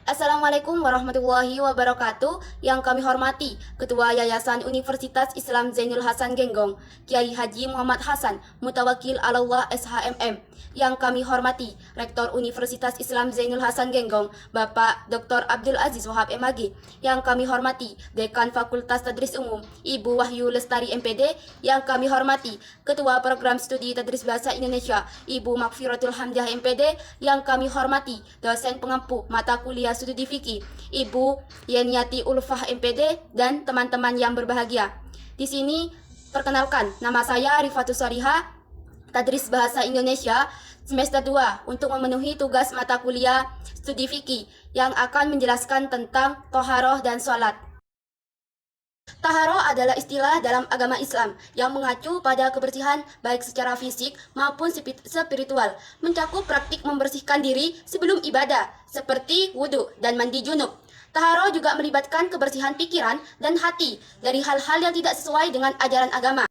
Assalamualaikum warahmatullahi wabarakatuh. Yang kami hormati Ketua Yayasan Universitas Islam Zainul Hasan Genggong, Kiai Haji Muhammad Hasan, Mutawakil Alallah SHMM. Yang kami hormati Rektor Universitas Islam Zainul Hasan Genggong, Bapak Dr. Abdul Aziz Wahab MAG. Yang kami hormati Dekan Fakultas Tadris Umum, Ibu Wahyu Lestari MPD. Yang kami hormati Ketua Program Studi Tadris Bahasa Indonesia, Ibu Makfiratul Hamdiah MPD. Yang kami hormati dosen pengampu mata kuliah studi fikih, Ibu Yeniati Ulfah MPD, dan teman-teman yang berbahagia. Di sini perkenalkan, nama saya Rifatus Sariha, Tadris Bahasa Indonesia semester 2 untuk memenuhi tugas mata kuliah studi fikih yang akan menjelaskan tentang toharoh dan sholat. Taharoh adalah istilah dalam agama Islam yang mengacu pada kebersihan baik secara fisik maupun spiritual, mencakup praktik membersihkan diri sebelum ibadah, seperti wudhu dan mandi junub. Taharoh juga melibatkan kebersihan pikiran dan hati dari hal-hal yang tidak sesuai dengan ajaran agama.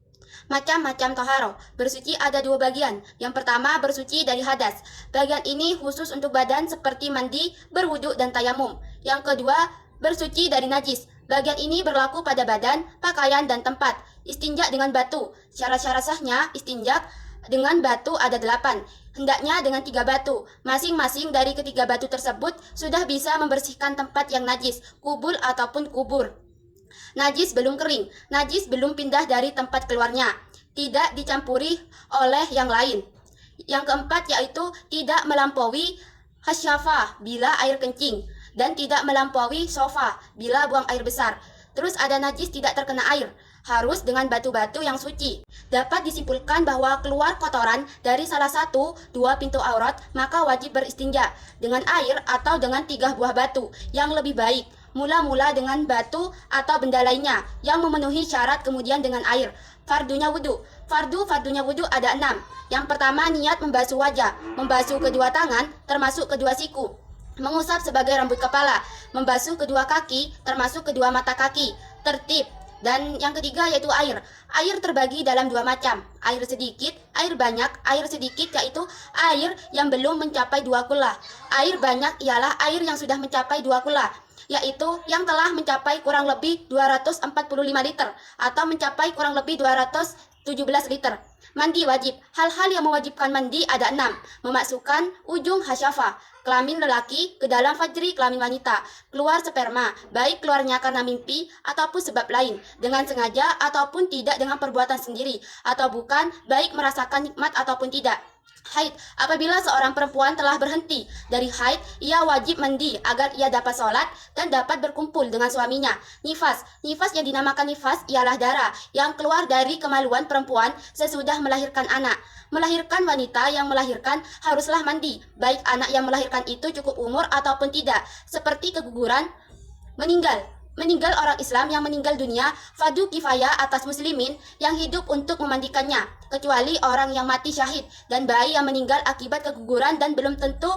Macam-macam taharoh, bersuci ada dua bagian. Yang pertama, bersuci dari hadas. Bagian ini khusus untuk badan seperti mandi, berwudhu, dan tayamum. Yang kedua, bersuci dari najis. Bagian ini berlaku pada badan, pakaian, dan tempat. Istinja dengan batu. Syarat-syarat sahnya istinja dengan batu ada 8. Hendaknya dengan 3 batu. Masing-masing dari ketiga batu tersebut sudah bisa membersihkan tempat yang najis, kubul ataupun kubur. Najis belum kering. Najis belum pindah dari tempat keluarnya. Tidak dicampuri oleh yang lain. Yang keempat yaitu tidak melampaui hasyafah bila air kencing, dan tidak melampaui sofa bila buang air besar. Terus ada najis tidak terkena air, harus dengan batu-batu yang suci. Dapat disimpulkan bahwa keluar kotoran dari salah satu dua pintu aurat, maka wajib beristinja dengan air atau dengan 3 buah batu yang lebih baik. Mula-mula dengan batu atau benda lainnya yang memenuhi syarat, kemudian dengan air. Fardunya wudhu. Fardunya wudhu ada 6. Yang pertama, niat membasuh wajah, membasuh kedua tangan termasuk kedua siku, mengusap sebagai rambut kepala, membasuh kedua kaki termasuk kedua mata kaki, tertib. Dan yang ketiga yaitu air. Air terbagi dalam 2 macam, air sedikit, air banyak. Air sedikit yaitu air yang belum mencapai 2 kula. Air banyak ialah air yang sudah mencapai 2 kula, yaitu yang telah mencapai kurang lebih 245 liter atau mencapai kurang lebih 217 liter. Mandi wajib. Hal-hal yang mewajibkan mandi ada 6. Memasukkan ujung hasyafah, kelamin lelaki, ke dalam fajri kelamin wanita. Keluar sperma, baik keluarnya karena mimpi ataupun sebab lain, dengan sengaja ataupun tidak, dengan perbuatan sendiri atau bukan, baik merasakan nikmat ataupun tidak. Haid. Apabila seorang perempuan telah berhenti dari haid, ia wajib mandi agar ia dapat sholat dan dapat berkumpul dengan suaminya. Nifas. Nifas yang dinamakan nifas ialah darah yang keluar dari kemaluan perempuan sesudah melahirkan anak. Melahirkan, wanita yang melahirkan haruslah mandi, baik anak yang melahirkan itu cukup umur ataupun tidak. Seperti keguguran, meninggal orang Islam yang meninggal dunia, fardu kifayah atas muslimin yang hidup untuk memandikannya, kecuali orang yang mati syahid dan bayi yang meninggal akibat keguguran dan belum tentu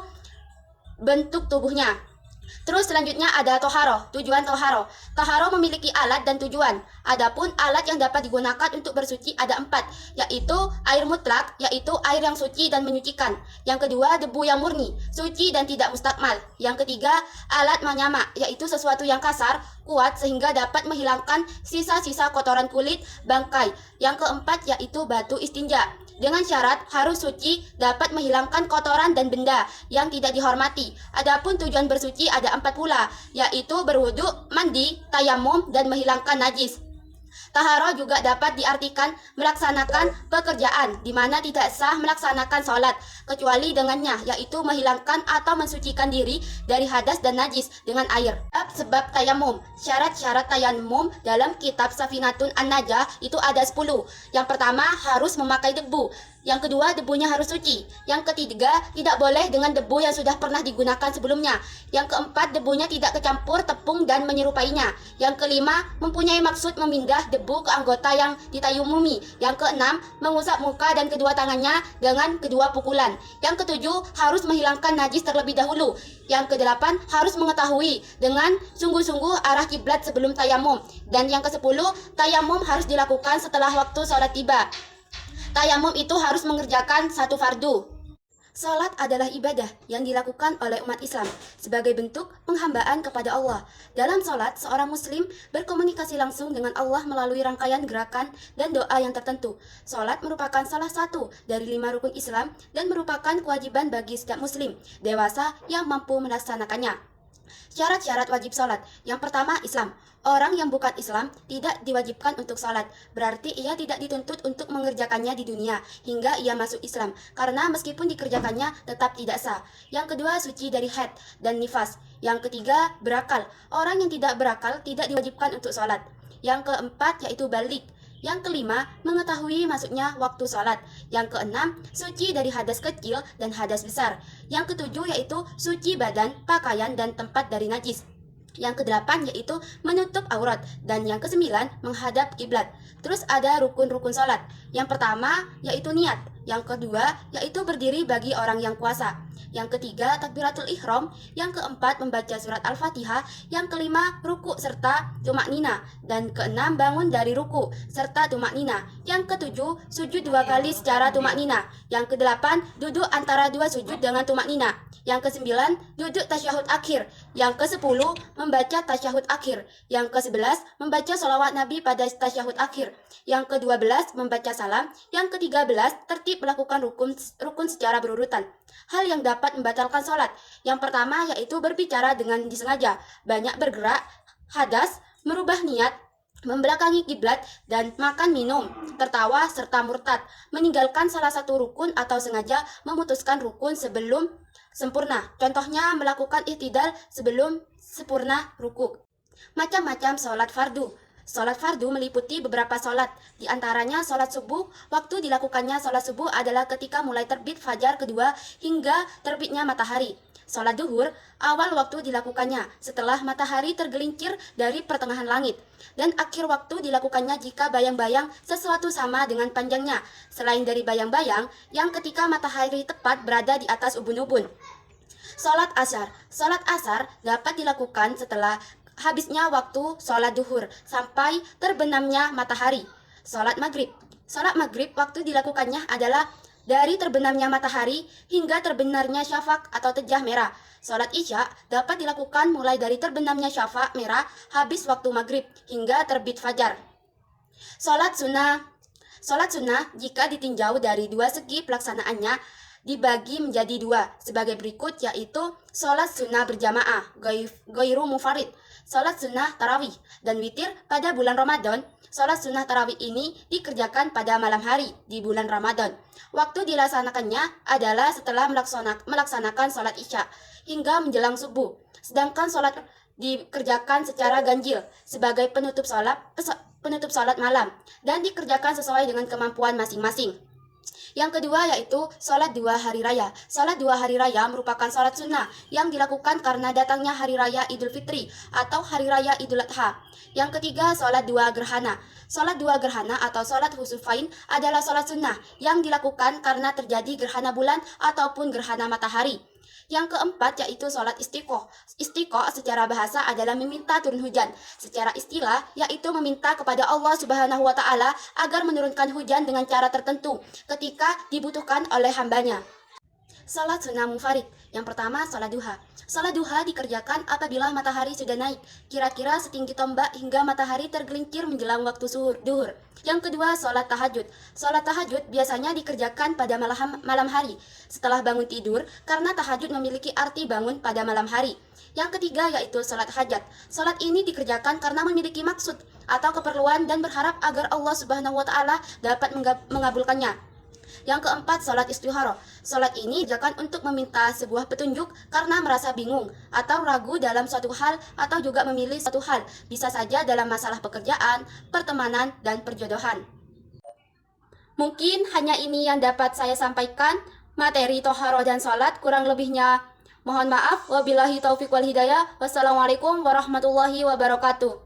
bentuk tubuhnya. Terus selanjutnya ada toharoh, tujuan toharoh. Toharoh memiliki alat dan tujuan. Adapun alat yang dapat digunakan untuk bersuci ada 4, yaitu air mutlak, yaitu air yang suci dan menyucikan. Yang kedua, debu yang murni, suci dan tidak mustakmal. Yang ketiga, alat manyama, yaitu sesuatu yang kasar, kuat sehingga dapat menghilangkan sisa-sisa kotoran kulit, bangkai. Yang keempat yaitu batu istinja. Dengan syarat harus suci, dapat menghilangkan kotoran dan benda yang tidak dihormati. Adapun tujuan bersuci ada 4 pula, yaitu berwudhu, mandi, tayamum, dan menghilangkan najis. Taharoh juga dapat diartikan melaksanakan pekerjaan di mana tidak sah melaksanakan sholat kecuali dengannya, yaitu menghilangkan atau mensucikan diri dari hadas dan najis dengan air. Sebab tayamum. Syarat-syarat tayamum dalam kitab Safinatun An-Najah itu ada 10. Yang pertama, harus memakai debu. Yang kedua, debunya harus suci. Yang ketiga, tidak boleh dengan debu yang sudah pernah digunakan sebelumnya. Yang keempat, debunya tidak kecampur tepung dan menyerupainya. Yang kelima, mempunyai maksud memindah debu ke anggota yang ditayamumi. Yang keenam, mengusap muka dan kedua tangannya dengan kedua pukulan. Yang ketujuh, harus menghilangkan najis terlebih dahulu. Yang kedelapan, harus mengetahui dengan sungguh-sungguh arah kiblat sebelum tayamum. Dan yang kesepuluh, tayamum harus dilakukan setelah waktu sholat tiba. Tayamum itu harus mengerjakan 1 fardu. Salat adalah ibadah yang dilakukan oleh umat Islam sebagai bentuk penghambaan kepada Allah. Dalam salat, seorang muslim berkomunikasi langsung dengan Allah melalui rangkaian gerakan dan doa yang tertentu. Salat merupakan salah satu dari 5 rukun Islam dan merupakan kewajiban bagi setiap muslim dewasa yang mampu melaksanakannya. Syarat-syarat wajib salat. Yang pertama, Islam. Orang yang bukan Islam tidak diwajibkan untuk salat. Berarti ia tidak dituntut untuk mengerjakannya di dunia hingga ia masuk Islam. Karena meskipun dikerjakannya tetap tidak sah. Yang kedua, suci dari haid dan nifas. Yang ketiga, berakal. Orang yang tidak berakal tidak diwajibkan untuk salat. Yang keempat, yaitu balik. Yang kelima, mengetahui masuknya waktu salat. Yang keenam, suci dari hadas kecil dan hadas besar. Yang ketujuh yaitu suci badan, pakaian, dan tempat dari najis. Yang kedelapan yaitu menutup aurat. Dan yang kesembilan, menghadap kiblat. Terus ada rukun-rukun salat. Yang pertama yaitu niat. Yang kedua yaitu berdiri bagi orang yang puasa. Yang ketiga, takbiratul ihram. Yang keempat, membaca surat Al-Fatihah. Yang kelima, ruku serta tumak nina. Dan keenam, bangun dari ruku serta tumak nina. Yang ketujuh, sujud 2 kali secara tumak nina. Yang kedelapan, duduk antara 2 sujud dengan tumak nina. Yang kesembilan, duduk tasyahud akhir. Yang kesepuluh, membaca tasyahud akhir. Yang ke-11, membaca sholawat Nabi pada tasyahud akhir. Yang ke-12, membaca salam. Yang ke-13, tertib melakukan rukun secara berurutan. Hal yang dapat membatalkan sholat. Yang pertama yaitu berbicara dengan disengaja, banyak bergerak, hadas, merubah niat, membelakangi kiblat, dan makan minum, tertawa, serta murtad, meninggalkan salah satu rukun atau sengaja memutuskan rukun sebelum sempurna. Contohnya melakukan ihtidal sebelum sempurna ruku. Macam-macam sholat fardu. Sholat fardu meliputi beberapa sholat, di antaranya sholat subuh. Waktu dilakukannya sholat subuh adalah ketika mulai terbit fajar kedua hingga terbitnya matahari. Sholat duhur, awal waktu dilakukannya setelah matahari tergelincir dari pertengahan langit. Dan akhir waktu dilakukannya jika bayang-bayang sesuatu sama dengan panjangnya, selain dari bayang-bayang yang ketika matahari tepat berada di atas ubun-ubun. Sholat asar. Sholat asar dapat dilakukan setelah habisnya waktu sholat duhur sampai terbenamnya matahari. Sholat maghrib. Sholat maghrib waktu dilakukannya adalah dari terbenamnya matahari hingga terbenarnya syafaq atau tejah merah. Sholat isya dapat dilakukan mulai dari terbenamnya syafaq merah habis waktu maghrib hingga terbit fajar. Sholat sunnah. Sholat sunnah jika ditinjau dari 2 segi pelaksanaannya dibagi menjadi 2 sebagai berikut, yaitu sholat sunnah berjamaah ghairu mufarid, sholat sunnah tarawih, dan witir pada bulan Ramadan. Sholat sunnah tarawih ini dikerjakan pada malam hari di bulan Ramadan. Waktu dilaksanakannya adalah setelah melaksanakan sholat isya hingga menjelang subuh. Sedangkan sholat dikerjakan secara ganjil sebagai penutup sholat malam dan dikerjakan sesuai dengan kemampuan masing-masing. Yang kedua yaitu sholat 2 hari raya. Sholat 2 hari raya merupakan sholat sunnah yang dilakukan karena datangnya hari raya Idul Fitri atau hari raya Idul Adha. Yang ketiga, sholat 2 gerhana. Sholat 2 gerhana atau sholat husufain adalah sholat sunnah yang dilakukan karena terjadi gerhana bulan ataupun gerhana matahari. Yang keempat yaitu sholat istiqoh. Istiqoh secara bahasa adalah meminta turun hujan. Secara istilah yaitu meminta kepada Allah Subhanahu wa Ta'ala agar menurunkan hujan dengan cara tertentu ketika dibutuhkan oleh hambanya. Salat sunnah munfarid. Yang pertama, salat duha. Salat duha dikerjakan apabila matahari sudah naik, kira-kira setinggi tombak hingga matahari tergelincir menjelang waktu duhur. Yang kedua, salat tahajud. Salat tahajud biasanya dikerjakan pada malam hari setelah bangun tidur karena tahajud memiliki arti bangun pada malam hari. Yang ketiga yaitu salat hajat. Salat ini dikerjakan karena memiliki maksud atau keperluan dan berharap agar Allah Subhanahu wa Ta'ala dapat mengabulkannya. Yang keempat, salat istikharah. Salat ini dikerjakan untuk meminta sebuah petunjuk karena merasa bingung atau ragu dalam suatu hal atau juga memilih suatu hal. Bisa saja dalam masalah pekerjaan, pertemanan, dan perjodohan. Mungkin hanya ini yang dapat saya sampaikan. Materi toharoh dan salat, kurang lebihnya mohon maaf. Wabillahi taufiq wal hidayah. Wassalamualaikum warahmatullahi wabarakatuh.